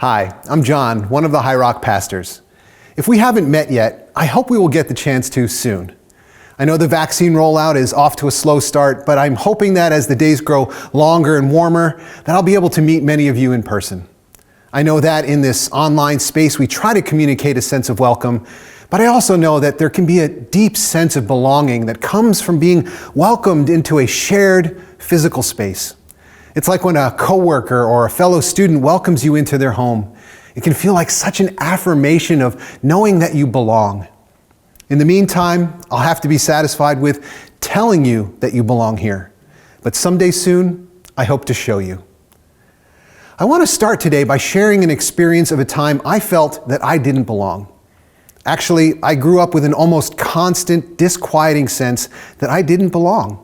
Hi, I'm John, one of the High Rock pastors. If we haven't met yet, I hope we will get the chance to soon. I know the vaccine rollout is off to a slow start, but I'm hoping that as the days grow longer and warmer, that I'll be able to meet many of you in person. I know that in this online space, we try to communicate a sense of welcome, but I also know that there can be a deep sense of belonging that comes from being welcomed into a shared physical space. It's like when a coworker or a fellow student welcomes you into their home. It can feel like such an affirmation of knowing that you belong. In the meantime, I'll have to be satisfied with telling you that you belong here. But someday soon, I hope to show you. I want to start today by sharing an experience of a time I felt that I didn't belong. Actually, I grew up with an almost constant, disquieting sense that I didn't belong.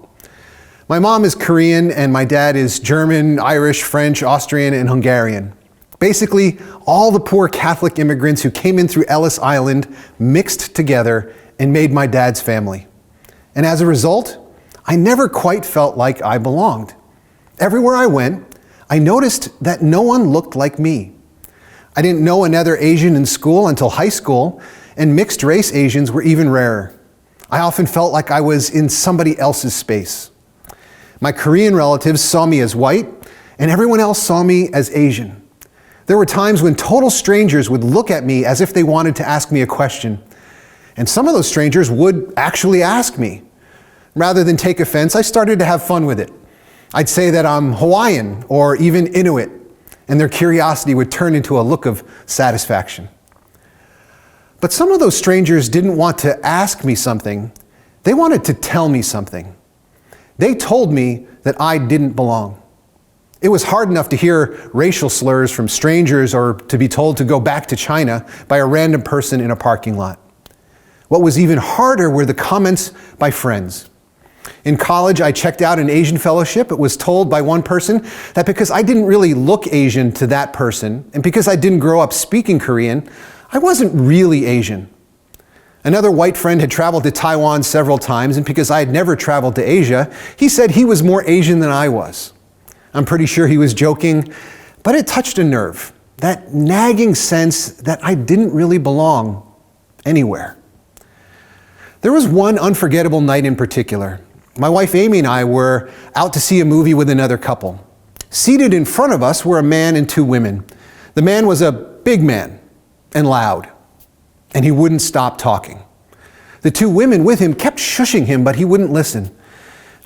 My mom is Korean and my dad is German, Irish, French, Austrian, and Hungarian. Basically, all the poor Catholic immigrants who came in through Ellis Island mixed together and made my dad's family. And as a result, I never quite felt like I belonged. Everywhere I went, I noticed that no one looked like me. I didn't know another Asian in school until high school, and mixed race Asians were even rarer. I often felt like I was in somebody else's space. My Korean relatives saw me as white, and everyone else saw me as Asian. There were times when total strangers would look at me as if they wanted to ask me a question. And some of those strangers would actually ask me. Rather than take offense, I started to have fun with it. I'd say that I'm Hawaiian or even Inuit, and their curiosity would turn into a look of satisfaction. But some of those strangers didn't want to ask me something. They wanted to tell me something. They told me that I didn't belong. It was hard enough to hear racial slurs from strangers or to be told to go back to China by a random person in a parking lot. What was even harder were the comments by friends. In college, I checked out an Asian fellowship. It was told by one person that because I didn't really look Asian to that person, and because I didn't grow up speaking Korean, I wasn't really Asian. Another white friend had traveled to Taiwan several times, and because I had never traveled to Asia, he said he was more Asian than I was. I'm pretty sure he was joking, but it touched a nerve, that nagging sense that I didn't really belong anywhere. There was one unforgettable night in particular. My wife Amy and I were out to see a movie with another couple. Seated in front of us were a man and two women. The man was a big man and loud, and he wouldn't stop talking. The two women with him kept shushing him, but he wouldn't listen.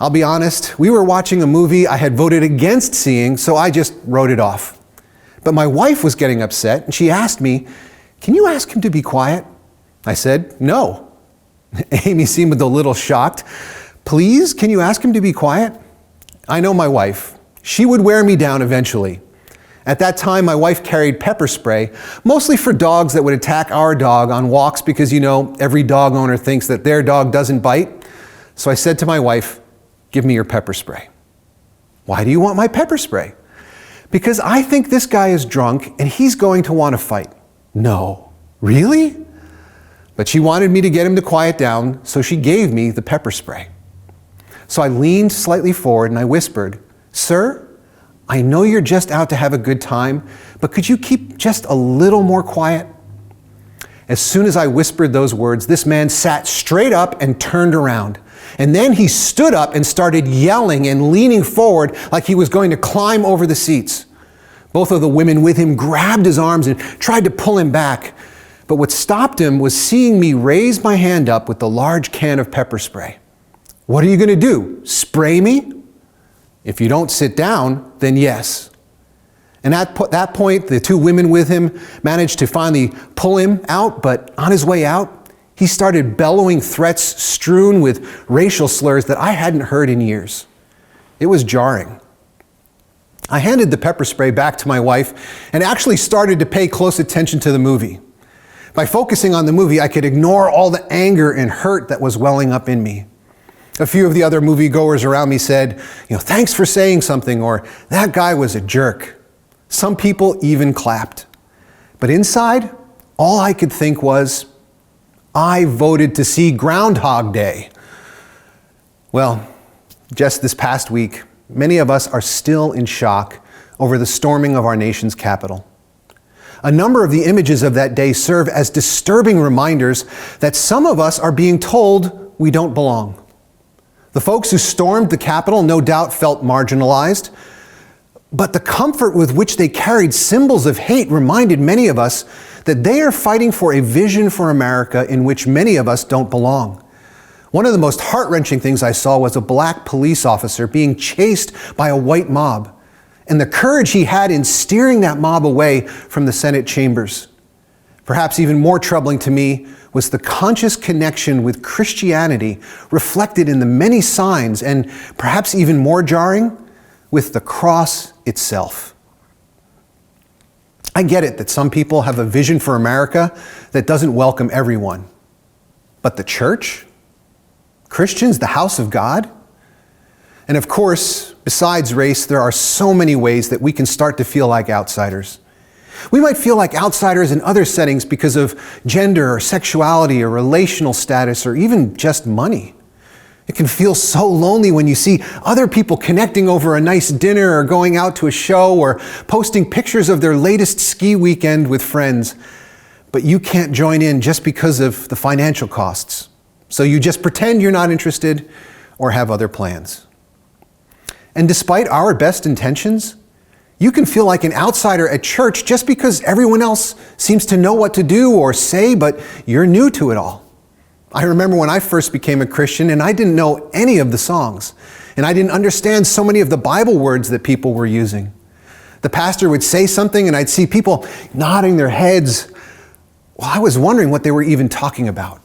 I'll be honest, we were watching a movie I had voted against seeing, so I just wrote it off. But my wife was getting upset, and she asked me, "Can you ask him to be quiet?" I said, "No." Amy seemed a little shocked. "Please, can you ask him to be quiet?" I know my wife. She would wear me down eventually. At that time, my wife carried pepper spray, mostly for dogs that would attack our dog on walks because, every dog owner thinks that their dog doesn't bite. So I said to my wife, "Give me your pepper spray." "Why do you want my pepper spray?" "Because I think this guy is drunk and he's going to want to fight." "No, really?" But she wanted me to get him to quiet down, so she gave me the pepper spray. So I leaned slightly forward and I whispered, "Sir, I know you're just out to have a good time, but could you keep just a little more quiet?" As soon as I whispered those words, this man sat straight up and turned around. And then he stood up and started yelling and leaning forward like he was going to climb over the seats. Both of the women with him grabbed his arms and tried to pull him back. But what stopped him was seeing me raise my hand up with the large can of pepper spray. "What are you going to do? Spray me?" "If you don't sit down, then yes." And at that point, the two women with him managed to finally pull him out, but on his way out, he started bellowing threats strewn with racial slurs that I hadn't heard in years. It was jarring. I handed the pepper spray back to my wife and actually started to pay close attention to the movie. By focusing on the movie, I could ignore all the anger and hurt that was welling up in me. A few of the other moviegoers around me said, "Thanks for saying something," or "That guy was a jerk." Some people even clapped. But inside, all I could think was, I voted to see Groundhog Day. Well, just this past week, many of us are still in shock over the storming of our nation's capital. A number of the images of that day serve as disturbing reminders that some of us are being told we don't belong. The folks who stormed the Capitol no doubt felt marginalized, but the comfort with which they carried symbols of hate reminded many of us that they are fighting for a vision for America in which many of us don't belong. One of the most heart-wrenching things I saw was a black police officer being chased by a white mob, and the courage he had in steering that mob away from the Senate chambers. Perhaps even more troubling to me was the conscious connection with Christianity reflected in the many signs, and perhaps even more jarring, with the cross itself. I get it that some people have a vision for America that doesn't welcome everyone. But the church? Christians, the house of God? And of course, besides race, there are so many ways that we can start to feel like outsiders. We might feel like outsiders in other settings because of gender or sexuality or relational status or even just money. It can feel so lonely when you see other people connecting over a nice dinner or going out to a show or posting pictures of their latest ski weekend with friends. But you can't join in just because of the financial costs. So you just pretend you're not interested or have other plans. And despite our best intentions, you can feel like an outsider at church just because everyone else seems to know what to do or say, but you're new to it all. I remember when I first became a Christian and I didn't know any of the songs, and I didn't understand so many of the Bible words that people were using. The pastor would say something and I'd see people nodding their heads. Well, I was wondering what they were even talking about.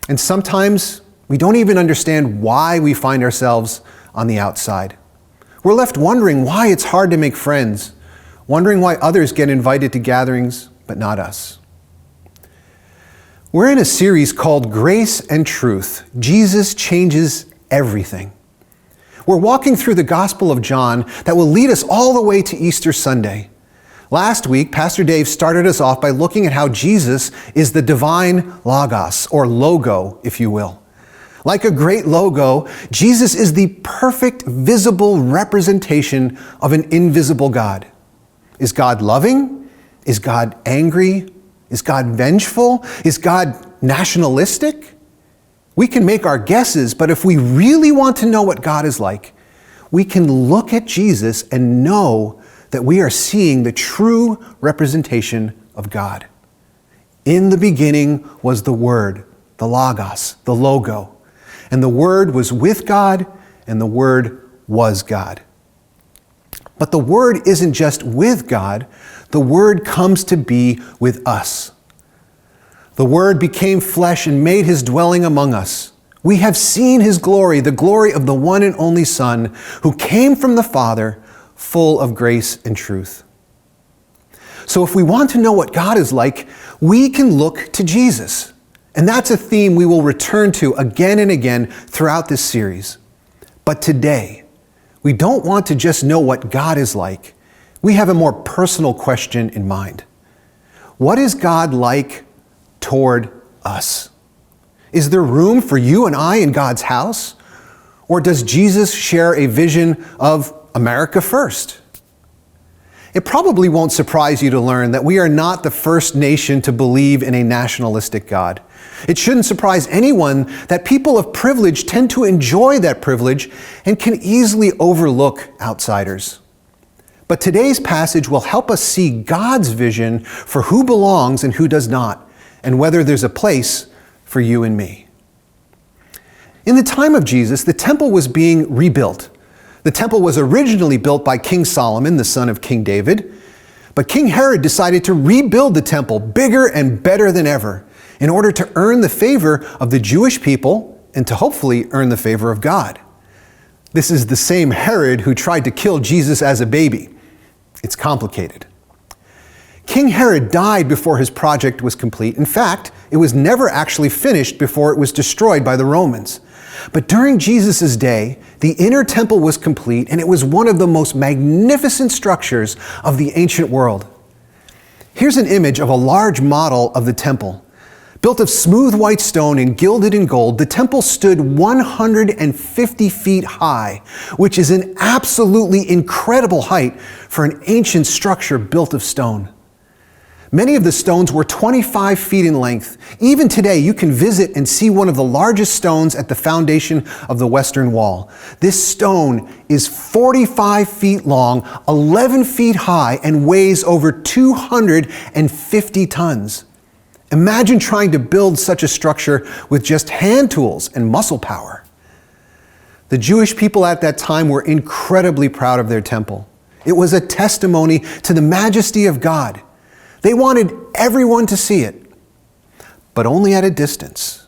And sometimes we don't even understand why we find ourselves on the outside. We're left wondering why it's hard to make friends, wondering why others get invited to gatherings, but not us. We're in a series called Grace and Truth. Jesus changes everything. We're walking through the Gospel of John that will lead us all the way to Easter Sunday. Last week, Pastor Dave started us off by looking at how Jesus is the divine Logos, or logo, if you will. Like a great logo, Jesus is the perfect visible representation of an invisible God. Is God loving? Is God angry? Is God vengeful? Is God nationalistic? We can make our guesses, but if we really want to know what God is like, we can look at Jesus and know that we are seeing the true representation of God. In the beginning was the Word, the Logos, the logo. And the Word was with God, and the Word was God. But the Word isn't just with God, the Word comes to be with us. The Word became flesh and made His dwelling among us. We have seen His glory, the glory of the one and only Son, who came from the Father, full of grace and truth. So if we want to know what God is like, we can look to Jesus. And that's a theme we will return to again and again throughout this series. But today, we don't want to just know what God is like. We have a more personal question in mind. What is God like toward us? Is there room for you and I in God's house? Or does Jesus share a vision of America first? It probably won't surprise you to learn that we are not the first nation to believe in a nationalistic God. It shouldn't surprise anyone that people of privilege tend to enjoy that privilege and can easily overlook outsiders. But today's passage will help us see God's vision for who belongs and who does not, and whether there's a place for you and me. In the time of Jesus, the temple was being rebuilt. The temple was originally built by King Solomon, the son of King David, but King Herod decided to rebuild the temple bigger and better than ever in order to earn the favor of the Jewish people and to hopefully earn the favor of God. This is the same Herod who tried to kill Jesus as a baby. It's complicated. King Herod died before his project was complete. In fact, it was never actually finished before it was destroyed by the Romans. But during Jesus' day, the inner temple was complete, and it was one of the most magnificent structures of the ancient world. Here's an image of a large model of the temple. Built of smooth white stone and gilded in gold, the temple stood 150 feet high, which is an absolutely incredible height for an ancient structure built of stone. Many of the stones were 25 feet in length. Even today, you can visit and see one of the largest stones at the foundation of the Western Wall. This stone is 45 feet long, 11 feet high, and weighs over 250 tons. Imagine trying to build such a structure with just hand tools and muscle power. The Jewish people at that time were incredibly proud of their temple. It was a testimony to the majesty of God. They wanted everyone to see it, but only at a distance.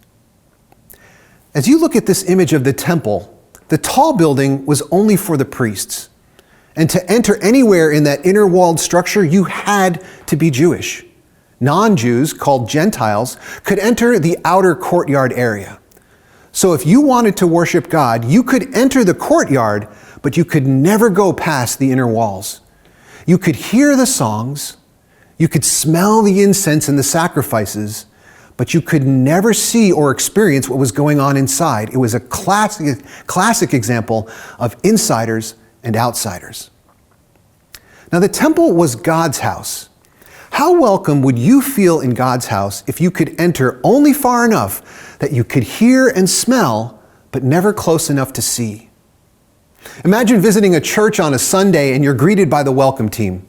As you look at this image of the temple, the tall building was only for the priests. And to enter anywhere in that inner walled structure, you had to be Jewish. Non-Jews, called Gentiles, could enter the outer courtyard area. So if you wanted to worship God, you could enter the courtyard, but you could never go past the inner walls. You could hear the songs, you could smell the incense and the sacrifices, but you could never see or experience what was going on inside. It was a classic example of insiders and outsiders. Now, the temple was God's house. How welcome would you feel in God's house if you could enter only far enough that you could hear and smell, but never close enough to see? Imagine visiting a church on a Sunday and you're greeted by the welcome team.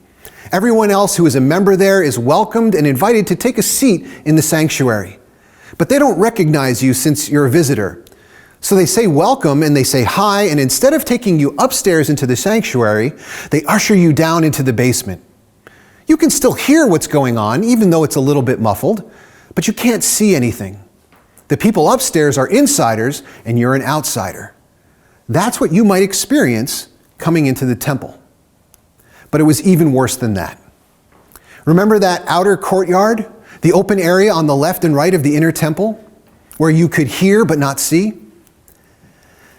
Everyone else who is a member there is welcomed and invited to take a seat in the sanctuary. But they don't recognize you since you're a visitor. So they say welcome and they say hi, and instead of taking you upstairs into the sanctuary, they usher you down into the basement. You can still hear what's going on, even though it's a little bit muffled, but you can't see anything. The people upstairs are insiders and you're an outsider. That's what you might experience coming into the temple. But it was even worse than that. Remember that outer courtyard, the open area on the left and right of the inner temple, where you could hear but not see?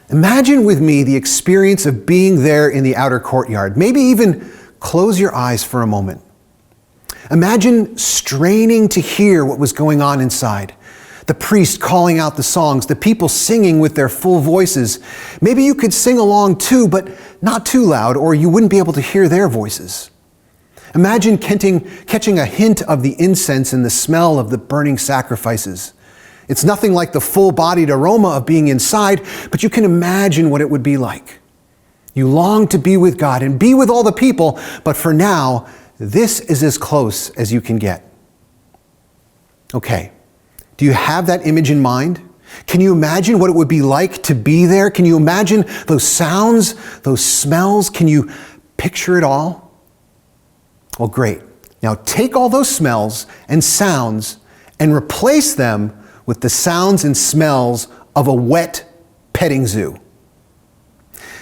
Imagine with me the experience of being there in the outer courtyard. Maybe even close your eyes for a moment. Imagine straining to hear what was going on inside. The priest calling out the songs, the people singing with their full voices. Maybe you could sing along too, but not too loud, or you wouldn't be able to hear their voices. Imagine catching a hint of the incense and the smell of the burning sacrifices. It's nothing like the full-bodied aroma of being inside, but you can imagine what it would be like. You long to be with God and be with all the people, but for now, this is as close as you can get. Okay. Do you have that image in mind? Can you imagine what it would be like to be there? Can you imagine those sounds, those smells? Can you picture it all? Well, great. Now take all those smells and sounds and replace them with the sounds and smells of a wet petting zoo.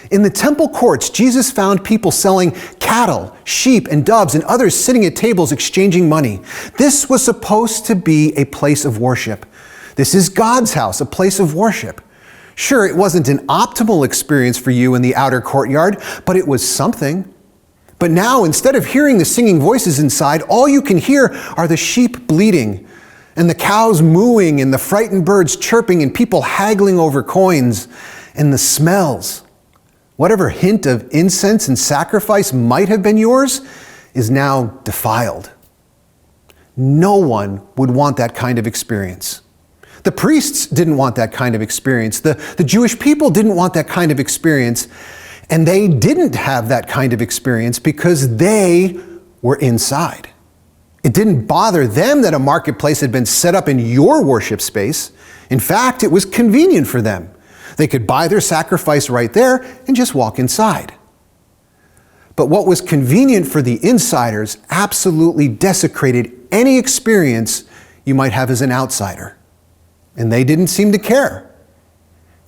In the temple courts, Jesus found people selling cattle, sheep, and doves, and others sitting at tables exchanging money. This was supposed to be a place of worship. This is God's house, a place of worship. Sure, it wasn't an optimal experience for you in the outer courtyard, but it was something. But now, instead of hearing the singing voices inside, all you can hear are the sheep bleating, and the cows mooing, and the frightened birds chirping, and people haggling over coins, and the smells. Whatever hint of incense and sacrifice might have been yours is now defiled. No one would want that kind of experience. The priests didn't want that kind of experience. The Jewish people didn't want that kind of experience. And they didn't have that kind of experience because they were inside. It didn't bother them that a marketplace had been set up in your worship space. In fact, it was convenient for them. They could buy their sacrifice right there and just walk inside. But what was convenient for the insiders absolutely desecrated any experience you might have as an outsider. And they didn't seem to care.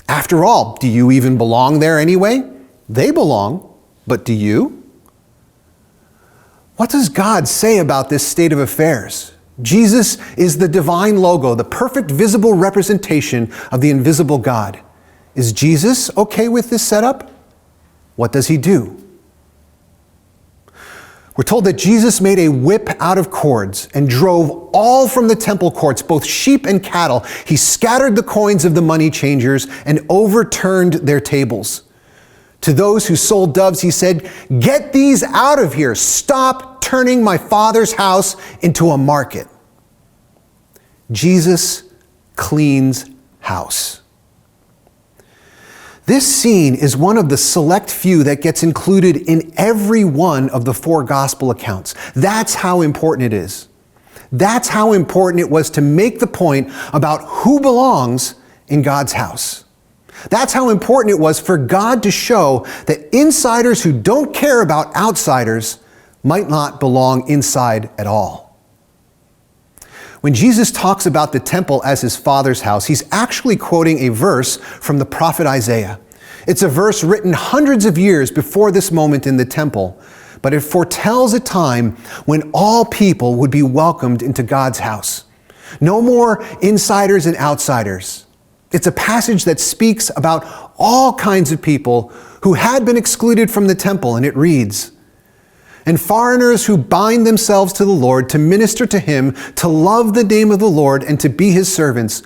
After all, do you even belong there anyway? They belong, but do you? What does God say about this state of affairs? Jesus is the divine logo, the perfect visible representation of the invisible God. Is Jesus okay with this setup? What does he do? We're told that Jesus made a whip out of cords and drove all from the temple courts, both sheep and cattle. He scattered the coins of the money changers and overturned their tables. To those who sold doves, he said, "Get these out of here. Stop turning my Father's house into a market." Jesus cleans house. This scene is one of the select few that gets included in every one of the 4 gospel accounts. That's how important it is. That's how important it was to make the point about who belongs in God's house. That's how important it was for God to show that insiders who don't care about outsiders might not belong inside at all. When Jesus talks about the temple as his Father's house, he's actually quoting a verse from the prophet Isaiah. It's a verse written hundreds of years before this moment in the temple, but it foretells a time when all people would be welcomed into God's house. No more insiders and outsiders. It's a passage that speaks about all kinds of people who had been excluded from the temple, and it reads, "And foreigners who bind themselves to the Lord to minister to him, to love the name of the Lord and to be his servants,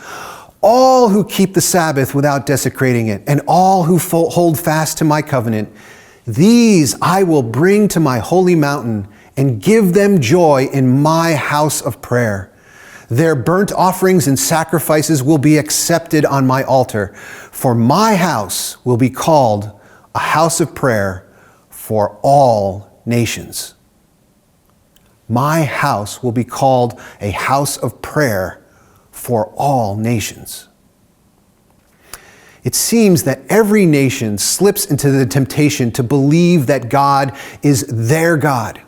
all who keep the Sabbath without desecrating it, and all who hold fast to my covenant, these I will bring to my holy mountain and give them joy in my house of prayer. Their burnt offerings and sacrifices will be accepted on my altar, for my house will be called a house of prayer for all nations." My house will be called a house of prayer for all nations. It seems that every nation slips into the temptation to believe that God is their God.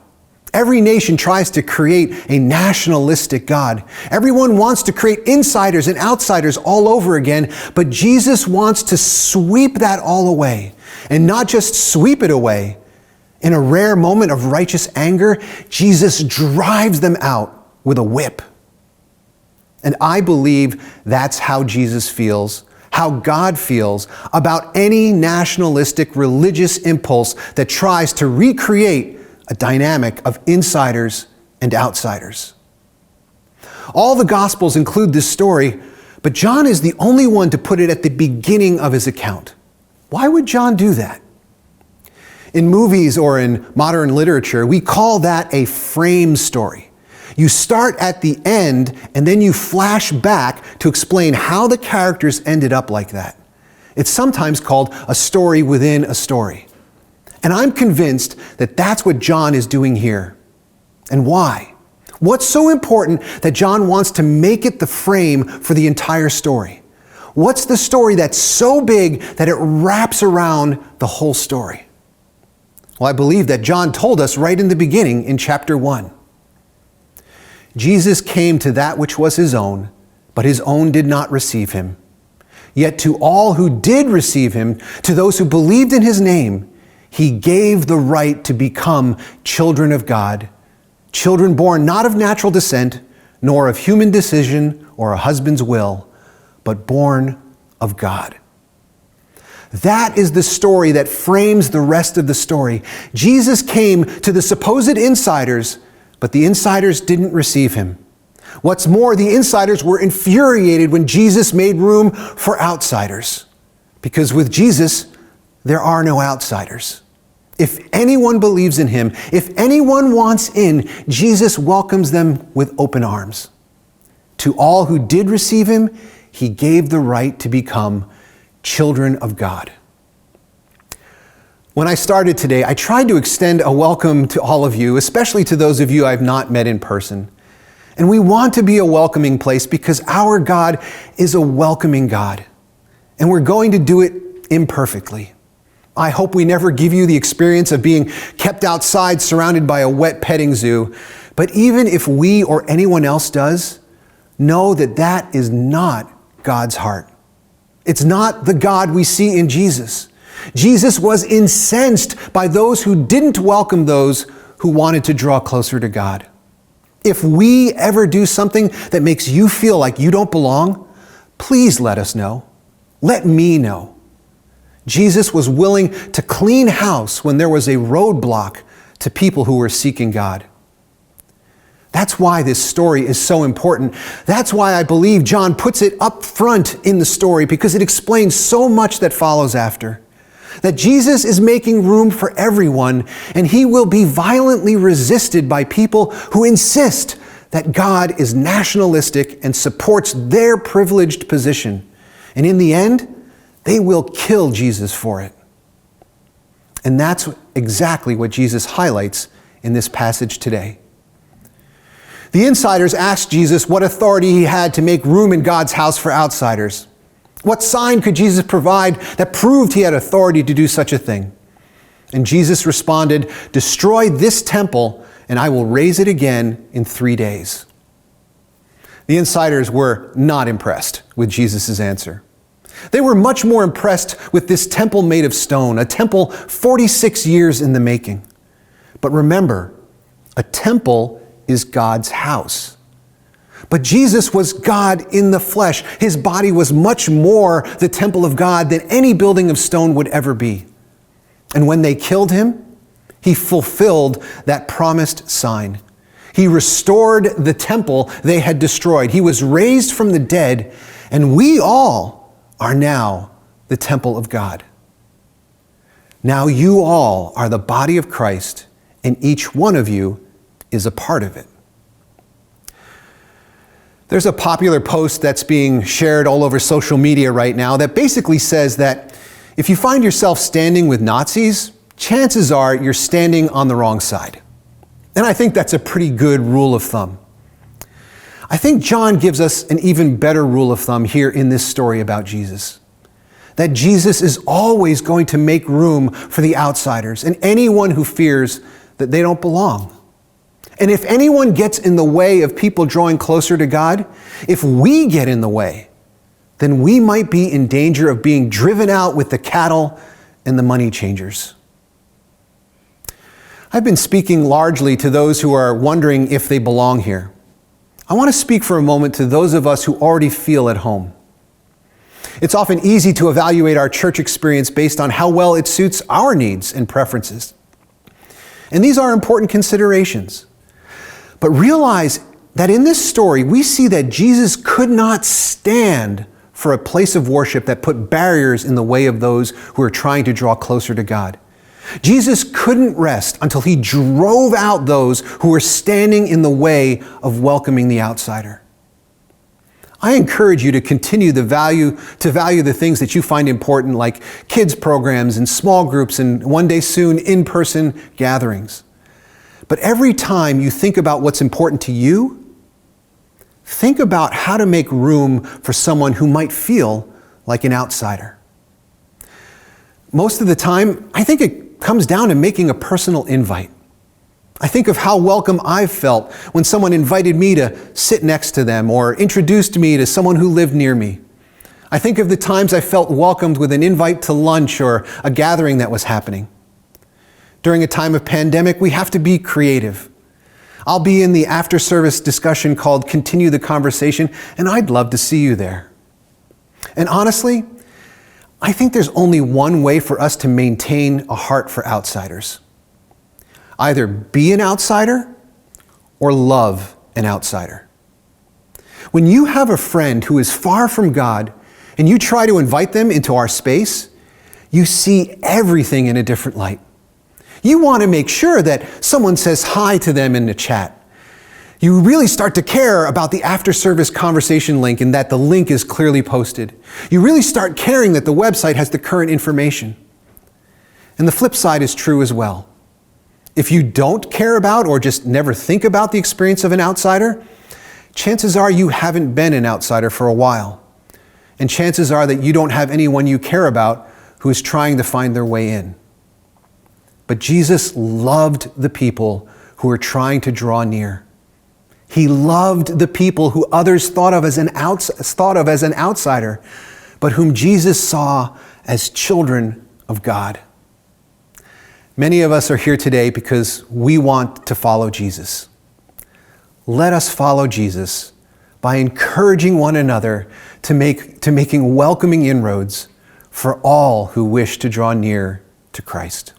Every nation tries to create a nationalistic God. Everyone wants to create insiders and outsiders all over again, but Jesus wants to sweep that all away. And not just sweep it away. In a rare moment of righteous anger, Jesus drives them out with a whip. And I believe that's how Jesus feels, how God feels about any nationalistic religious impulse that tries to recreate a dynamic of insiders and outsiders. All the Gospels include this story, but John is the only one to put it at the beginning of his account. Why would John do that? In movies or in modern literature, we call that a frame story. You start at the end and then you flash back to explain how the characters ended up like that. It's sometimes called a story within a story. And I'm convinced that that's what John is doing here. And why? What's so important that John wants to make it the frame for the entire story? What's the story that's so big that it wraps around the whole story? Well, I believe that John told us right in the beginning in chapter 1. Jesus came to that which was his own, but his own did not receive him. Yet to all who did receive him, to those who believed in his name, he gave the right to become children of God, children born not of natural descent, nor of human decision or a husband's will, but born of God. That is the story that frames the rest of the story. Jesus came to the supposed insiders, but the insiders didn't receive him. What's more, the insiders were infuriated when Jesus made room for outsiders. Because with Jesus, there are no outsiders. If anyone believes in him, if anyone wants in, Jesus welcomes them with open arms. To all who did receive him, he gave the right to become children of God. When I started today, I tried to extend a welcome to all of you, especially to those of you I've not met in person. And we want to be a welcoming place because our God is a welcoming God. And we're going to do it imperfectly. I hope we never give you the experience of being kept outside surrounded by a wet petting zoo. But even if we or anyone else does, know that that is not God's heart. It's not the God we see in Jesus. Jesus was incensed by those who didn't welcome those who wanted to draw closer to God. If we ever do something that makes you feel like you don't belong, please let us know. Let me know. Jesus was willing to clean house when there was a roadblock to people who were seeking God. That's why this story is so important. That's why I believe John puts it up front in the story, because it explains so much that follows after. that Jesus is making room for everyone, and he will be violently resisted by people who insist that God is nationalistic and supports their privileged position. And in the end, they will kill Jesus for it. And that's exactly what Jesus highlights in this passage today. The insiders asked Jesus what authority he had to make room in God's house for outsiders. What sign could Jesus provide that proved he had authority to do such a thing? And Jesus responded, "Destroy this temple, and I will raise it again in 3 days." The insiders were not impressed with Jesus' answer. They were much more impressed with this temple made of stone, a temple 46 years in the making. But remember, a temple is God's house. But Jesus was God in the flesh. His body was much more the temple of God than any building of stone would ever be. And when they killed him, he fulfilled that promised sign. He restored the temple they had destroyed. He was raised from the dead, and we all are now the temple of God. Now you all are the body of Christ, and each one of you is a part of it. There's a popular post that's being shared all over social media right now that basically says that if you find yourself standing with Nazis, chances are you're standing on the wrong side. And I think that's a pretty good rule of thumb. I think John gives us an even better rule of thumb here in this story about Jesus. That Jesus is always going to make room for the outsiders and anyone who fears that they don't belong. And if anyone gets in the way of people drawing closer to God, if we get in the way, then we might be in danger of being driven out with the cattle and the money changers. I've been speaking largely to those who are wondering if they belong here. I want to speak for a moment to those of us who already feel at home. It's often easy to evaluate our church experience based on how well it suits our needs and preferences. And these are important considerations. But realize that in this story, we see that Jesus could not stand for a place of worship that put barriers in the way of those who are trying to draw closer to God. Jesus couldn't rest until he drove out those who were standing in the way of welcoming the outsider. I encourage you to continue to value the things that you find important, like kids programs and small groups and one day soon in-person gatherings. But every time you think about what's important to you, think about how to make room for someone who might feel like an outsider. Most of the time, I think it comes down to making a personal invite. I think of how welcome I've felt when someone invited me to sit next to them or introduced me to someone who lived near me. I think of the times I felt welcomed with an invite to lunch or a gathering that was happening. During a time of pandemic, we have to be creative. I'll be in the after-service discussion called Continue the Conversation, and I'd love to see you there. And honestly, I think there's only one way for us to maintain a heart for outsiders. Either be an outsider or love an outsider. When you have a friend who is far from God and you try to invite them into our space, you see everything in a different light. You want to make sure that someone says hi to them in the chat. You really start to care about the after-service conversation link and that the link is clearly posted. You really start caring that the website has the current information. And the flip side is true as well. If you don't care about or just never think about the experience of an outsider, chances are you haven't been an outsider for a while. And chances are that you don't have anyone you care about who is trying to find their way in. But Jesus loved the people who were trying to draw near. He loved the people who others thought of as an outsider, but whom Jesus saw as children of God. Many of us are here today because we want to follow Jesus. Let us follow Jesus by encouraging one another to making welcoming inroads for all who wish to draw near to Christ.